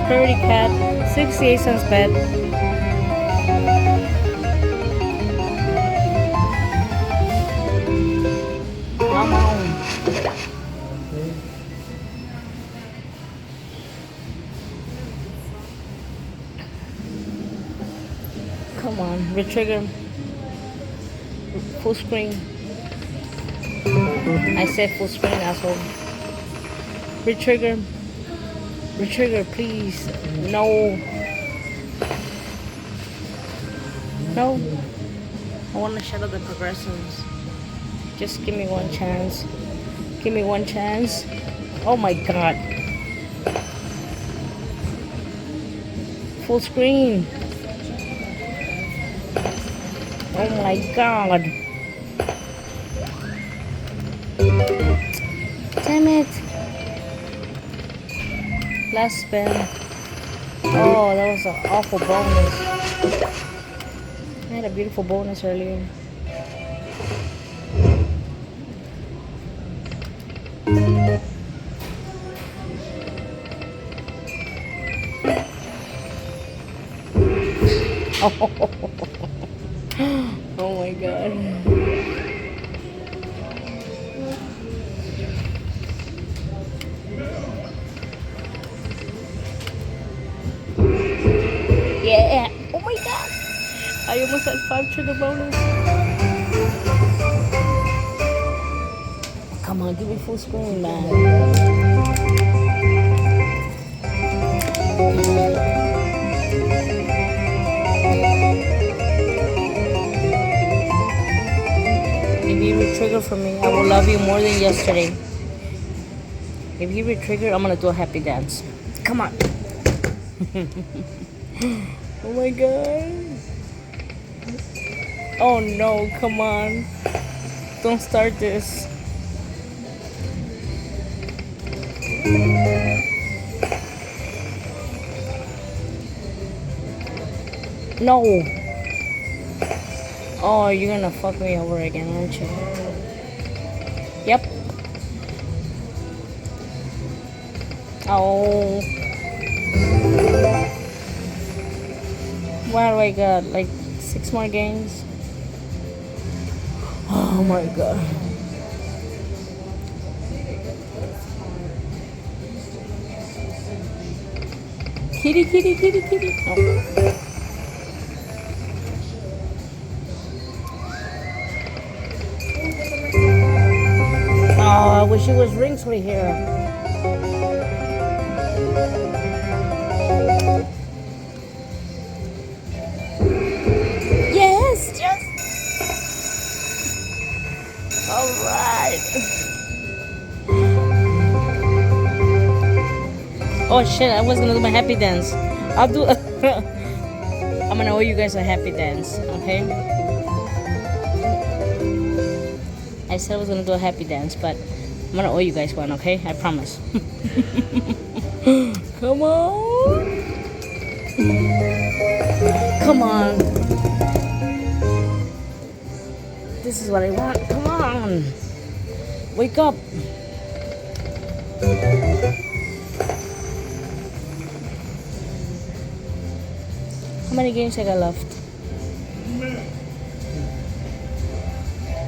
Prosperity Cat, 68 cents bet. Come on. Come on, retrigger. Full screen. I said full screen, asshole. Retrigger. Retrigger, please. No. No. I want to shut up the progressives. Just give me one chance. Give me one chance. Oh my god. Full screen. Oh my god. Damn it. Last spin. Oh, that was an awful bonus. I had a beautiful bonus earlier. Oh my god. Yeah. Oh my god. I almost had 5 to the bonus. Come on, give me full screen, man. If you retrigger for me, I will love you more than yesterday. If you retrigger, I'm gonna do a happy dance. Come on. Oh my god. Oh no, come on. Don't start this. No. Oh, you're gonna fuck me over again, aren't you? Yep. Oh. What do I got? Like 6 more games? Oh my god. Kitty, kitty, kitty, kitty. Oh. Oh, I wish it was rings right here. Yes, just. All right. Oh shit! I was gonna do my happy dance. I'll do. I'm gonna owe you guys a happy dance, okay? I said I was gonna do a happy dance, but I'm gonna owe you guys one, okay? I promise. Come on. Come on. This is what I want. Come on. Wake up. How many games I got left?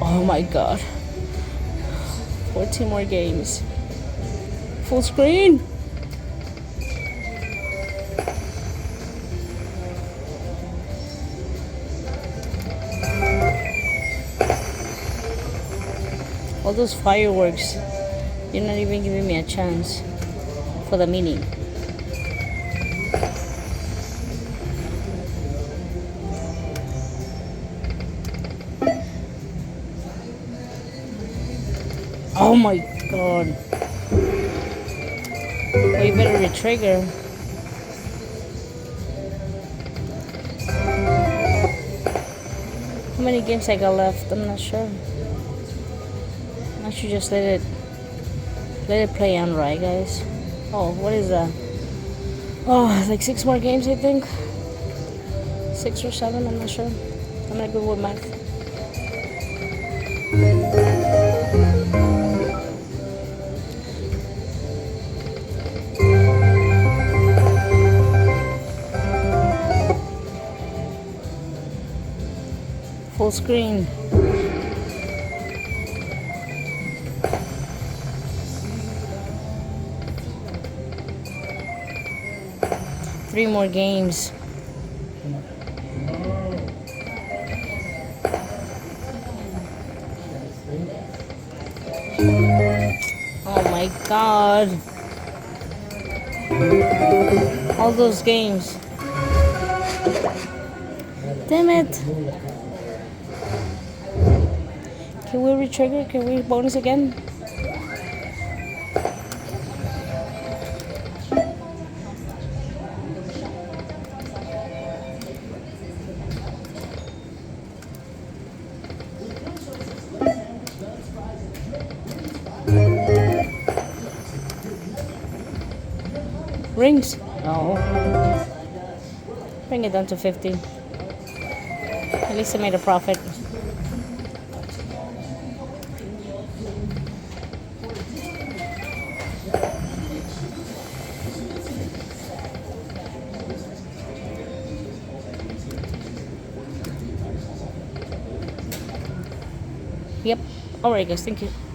Oh my god. 14 more games. Full screen. All those fireworks. You're not even giving me a chance for the mini. Oh my god. Well, you better retrigger. How many games I got left? I'm not sure. I should just let it play on, right, guys? Oh, what is that? Oh, like 6 more games, I think. 6 or 7, I'm not sure. I'm not good with math. Full screen. Three more games. Oh my god. All those games. Damn it. Can we retrigger? Can we bonus again? Rings? No. Bring it down to 50. At least I made a profit. Yep. Alright guys, thank you.